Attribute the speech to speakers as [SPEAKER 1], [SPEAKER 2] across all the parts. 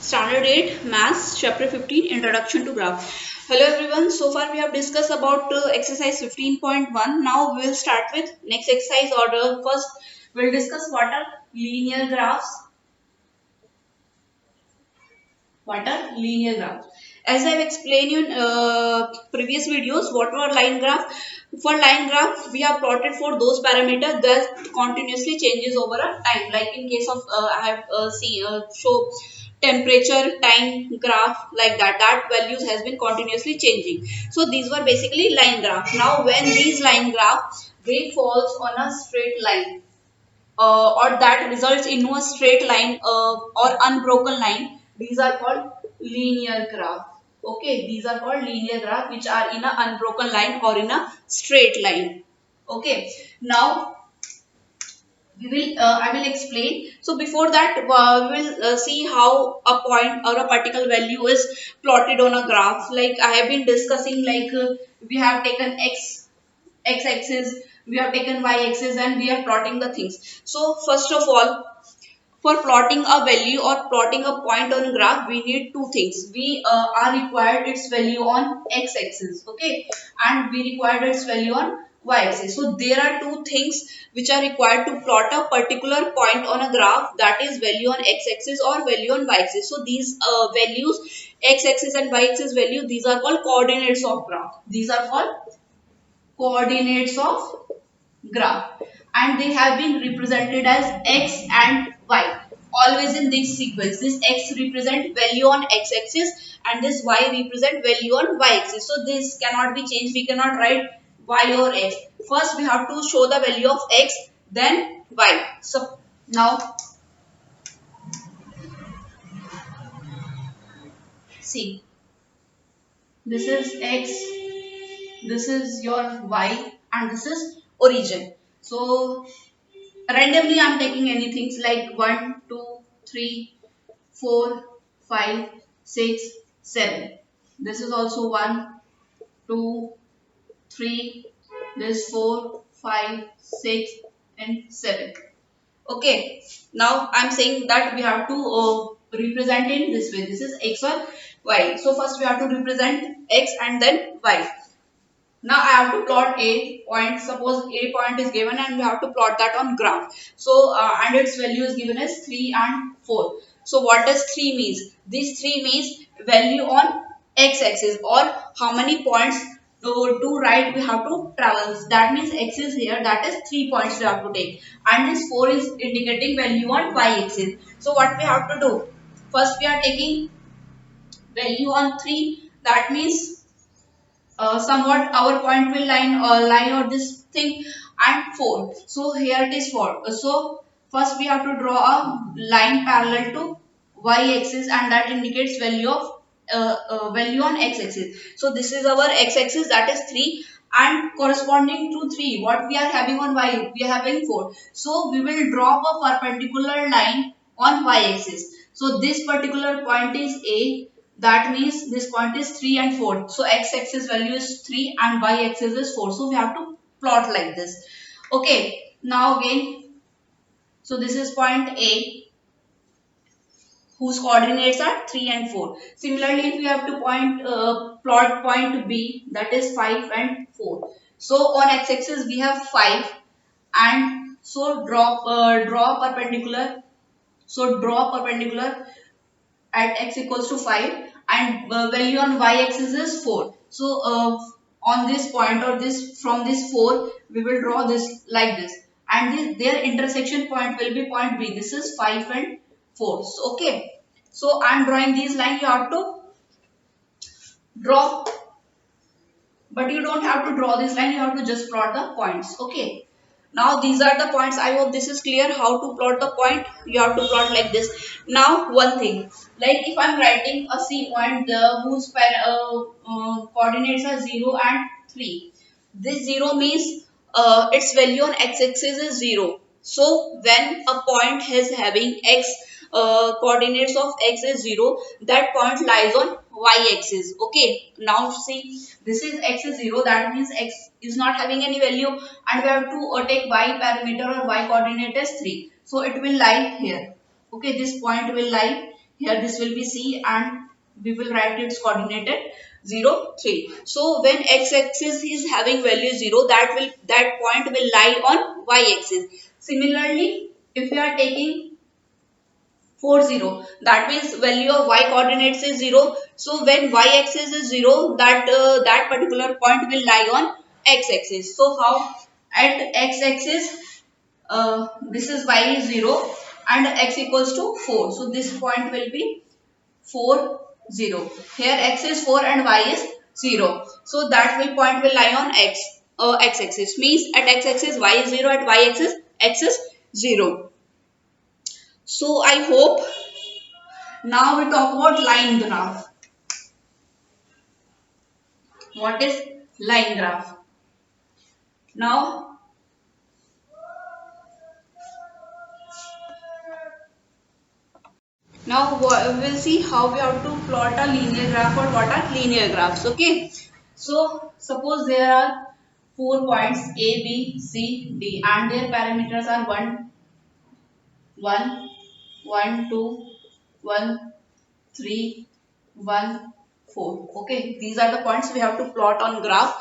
[SPEAKER 1] Standard 8 Maths Chapter 15 Introduction to Graph. Hello everyone. So far we have discussed about exercise 15.1. Now we will start with next exercise order. First we will discuss what are linear graphs. What are linear graphs? As I have explained in previous videos, what were line graph? For line graph, we have plotted for those parameters that continuously changes over a time. Like in case of I have show temperature time graph like that. That values has been continuously changing. So these were basically line graph. Now when these line graph they falls on a straight line or that results in a straight line or unbroken line, these are called linear graph. Okay, these are called linear graph which are in a unbroken line or in a straight line. Okay, now we will I will explain. So before that we will see how a point or a particular value is plotted on a graph. Like I have been discussing, like we have taken x axis, we have taken y axis, and we are plotting the things. So first of all, for plotting a value or plotting a point on a graph, we need two things. We are required its value on x axis, okay, and we required its value on y axis. So there are two things which are required to plot a particular point on a graph, that is value on x axis or value on y axis. So these values, x axis and y axis value, these are called coordinates of graph. These are called coordinates of graph, and they have been represented as x and y, always in this sequence. This x represent value on x axis and this y represent value on y axis. So this cannot be changed. We cannot write y or x. First we have to show the value of x, then y. So now see, this is x, this is your y, and this is origin. So randomly I'm taking anything like 1, 2, 3, 4, 5, 6, 7. This is also 1, 2, 3, this 4, 5, 6 and 7. Okay, now I'm saying that we have to represent in this way. This is x or y. So first we have to represent x and then y. Now I have to plot a point. Suppose a point is given and we have to plot that on graph. So and its value is given as 3 and 4. So what does 3 means? This 3 means value on x axis, or how many points to right we have to travel. That means x is here, that is 3 points we have to take, and this 4 is indicating value on y axis. So what we have to do? First we are taking value on 3, that means somewhat our point will line or this thing, and 4. So here it is 4. So first we have to draw a line parallel to y axis, and that indicates value of value on x axis. So this is our x axis, that is 3, and corresponding to 3 what we are having on y, we are having 4. So we will drop a perpendicular line on y axis. So this particular point is a, that means this point is 3 and 4. So x axis value is 3 and y axis is 4. So we have to plot like this. Okay, now again, so this is point A whose coordinates are 3 and 4. Similarly, if we have to plot point B, that is 5 and 4. So on x axis we have 5, and so draw perpendicular. So draw perpendicular at x equals to 5, and value on y axis is 4. So on this point, or this from this 4 we will draw this like this, and their intersection point will be point B. This is 5 and 4. So, okay, so I am drawing these lines. You have to draw, but you don't have to draw this line, you have to just plot the points. Okay, now these are the points. I hope this is clear how to plot the point. You have to plot like this. Now one thing, like if I'm writing a C point whose coordinates are 0 and 3, this 0 means its value on x axis is 0. So when a point is having x coordinates of x is 0, that point lies on y axis. Okay, now see, this is x is 0, that means x is not having any value, and we have to take y parameter or y coordinate as 3. So it will lie here. Okay, this point will lie Here this will be C and we will write its coordinated 0, 3. So when x-axis is having value 0, that point will lie on y-axis. Similarly, if we are taking 4, 0, that means value of y coordinates is 0. So when y-axis is 0, that particular point will lie on x-axis. So how? At x-axis, this is y is 0 and x equals to 4. So this point will be 4, 0. Here x is 4 and y is 0. So that will point will lie on x axis. Means at x axis y is 0, at y axis x is 0. So I hope now we talk about line graph. What is line graph? Now, we will see how we have to plot a linear graph or what are linear graphs. Okay. So suppose there are 4 points A, B, C, D and their parameters are 1, 1, 1, 2, 1, 3, 1, 4. Okay, these are the points we have to plot on graph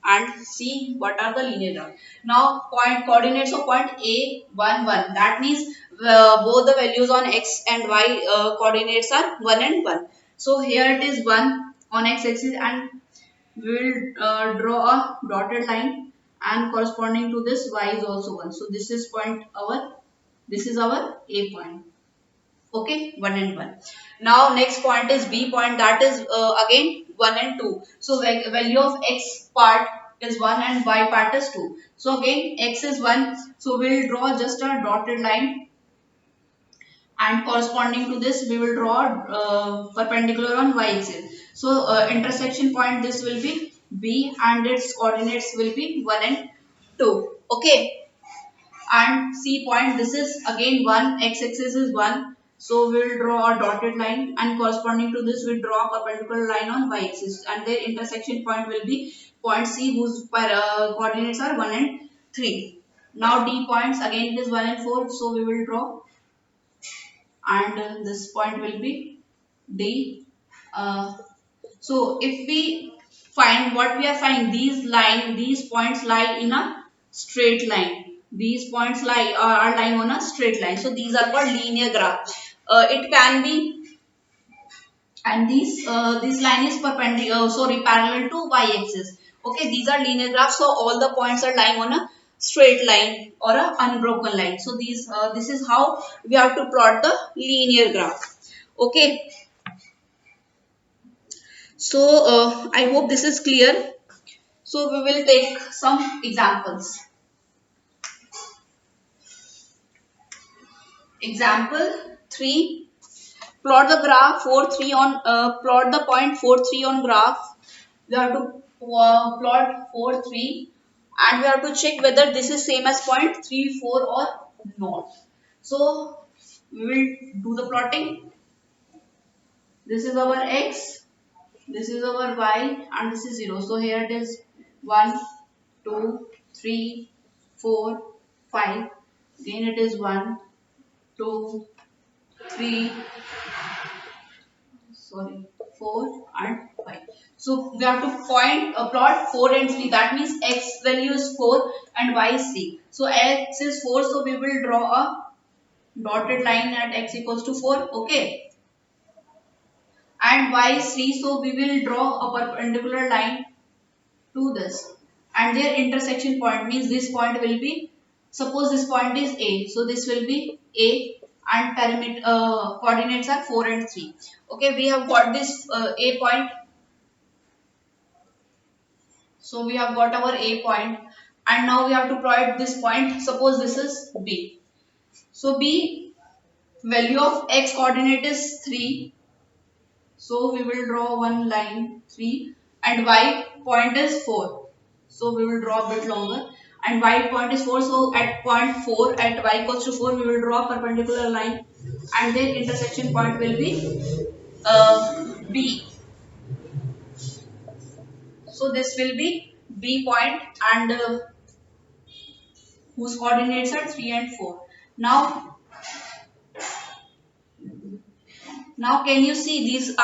[SPEAKER 1] and see what are the linear graph. Now point coordinates of point A 1 1. That means both the values on x and y coordinates are 1 and 1. So here it is 1 on x axis and we will draw a dotted line and corresponding to this y is also 1. So this is this is our A point. Okay, 1 and 1. Now next point is B point, that is again 1 and 2. So value of x part is 1 and y part is 2. So again x is 1. So we will draw just a dotted line and corresponding to this we will draw perpendicular on y axis. So intersection point this will be B and its coordinates will be 1 and 2. Okay, and C point, this is again 1, x axis is 1. So we will draw a dotted line and corresponding to this we will draw a perpendicular line on y axis and their intersection point will be point C whose coordinates are 1 and 3. Now D points, again it is 1 and 4, so we will draw and this point will be D. Uh, so if we find what we are finding, these points lie in a straight line. These points are lying on a straight line. So these are called linear graph. It can be, and this line is perpendicular, sorry, parallel to y-axis. Okay, these are linear graphs. So all the points are lying on a straight line or a unbroken line. So this is how we have to plot the linear graph. Okay. So I hope this is clear. So we will take some examples. Example 3. Plot the graph 4 3 on plot the point 4 3 on graph. We have to plot 4 3 and we have to check whether this is same as point 3 4 or not. So we will do the plotting. This is our x, this is our y and this is 0. So here it is 1, 2, 3, 4, 5. Again it is 1, 2, 3, sorry, 4 and 5. So we have to plot 4 and 3. That means x value is 4 and y is 3. So x is 4. So we will draw a dotted line at x equals to 4. Okay. And y is 3. So we will draw a perpendicular line to this. And their intersection point means this point will be, suppose this point is A. So this will be A and parameter coordinates are 4 and 3. Okay, we have got this A point. So we have got our A point and now we have to plot this point. Suppose this is B. So B value of x coordinate is 3. So we will draw one line 3 and y point is 4. So we will draw a bit longer and y point is 4. So at point 4 at y equals to 4 we will draw a perpendicular line and then intersection point will be B. So this will be B point and whose coordinates are 3 and 4. Now Now can you see these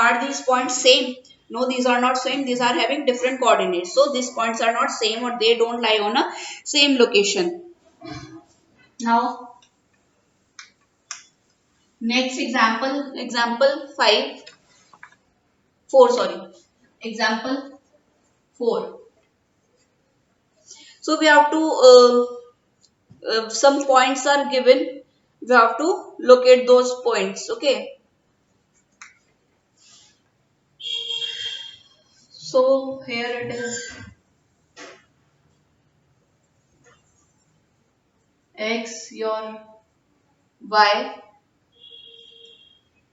[SPEAKER 1] points same? No, these are not same. These are having different coordinates. So these points are not same, or they don't lie on a same location. Now next example, example 5, 4, sorry. Example 4. So we have to some points are given. We have to locate those points. Okay. So here it is x, your y.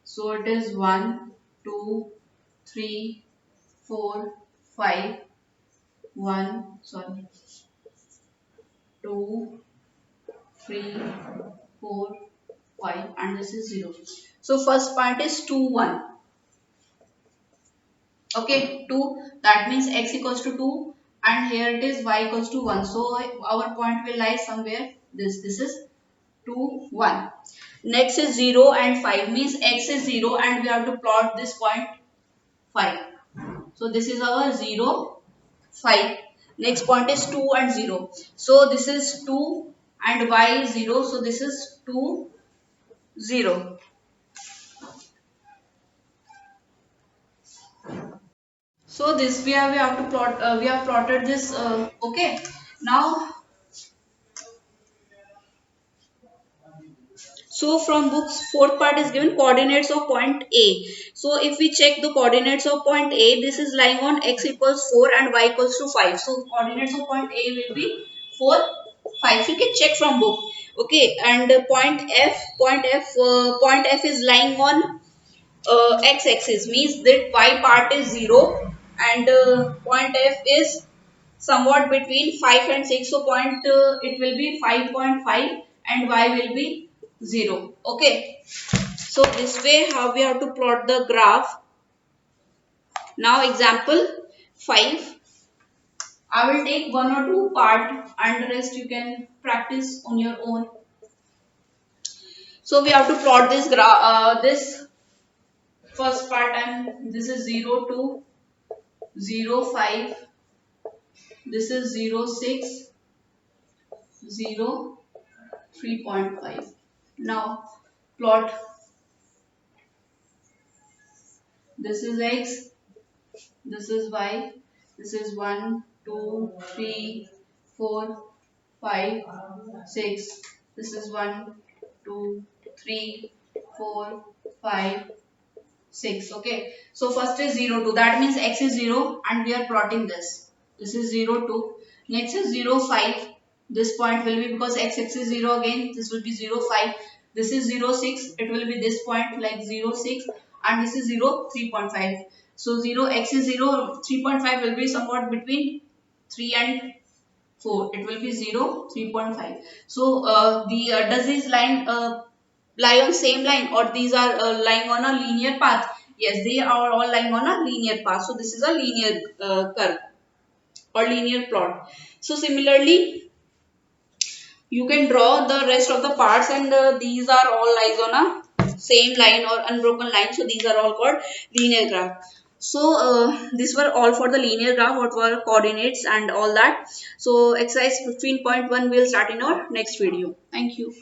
[SPEAKER 1] So it is 1, 2, 3, 4, 5. 1, sorry, 2, 3, 4, 5, and this is 0. So first part is 2, 1. Okay, 2, that means x equals to 2, and here it is y equals to 1. So our point will lie somewhere. This is 2, 1. Next is 0 and 5, means x is 0 and we have to plot this point 5. So this is our 0, 5. Next point is 2 and 0. So this is 2 and y is 0. So this is 2, 0. So this we have to plot. We have plotted this. Okay. Now, so from books, fourth part is given coordinates of point A. So if we check the coordinates of point A, this is lying on x equals 4 and y equals to 5. So coordinates of point A will be 4, 5. You can check from book. Okay, and point F is lying on x-axis, means that y part is 0 and point F is somewhat between 5 and 6. So point it will be 5.5 and y will be 0. Okay. So this way how we have to plot the graph. Now example 5. I will take one or two part and the rest you can practice on your own. So we have to plot this graph. This first part, and this is 0 to 0, 5. This is 0, 6, 0, 3.5. Now plot. This is x, this is y, this is 1, 2, 3, 4, 5, 6. This is 1, 2, 3, 4, 5, 6. Okay. So first is 0, 2. That means x is 0 and we are plotting this. This is 0, 2. Next is 0, 5. This point will be, because x is 0 again, this will be 0, 5. This is 0, 6. It will be this point like 0, 6. And this is 0, 3.5. So 0, x is 0, 3.5 will be somewhat between 3 and 4. It will be 0, 3.5. So does this line lie on same line, or these are lying on a linear path? Yes, they are all lying on a linear path. So this is a linear curve or linear plot. So similarly, you can draw the rest of the parts, and these are all lies on a same line or unbroken line. So these are all called linear graph. So these were all for the linear graph, what were coordinates and all that. So exercise 15.1 will start in our next video. Thank you.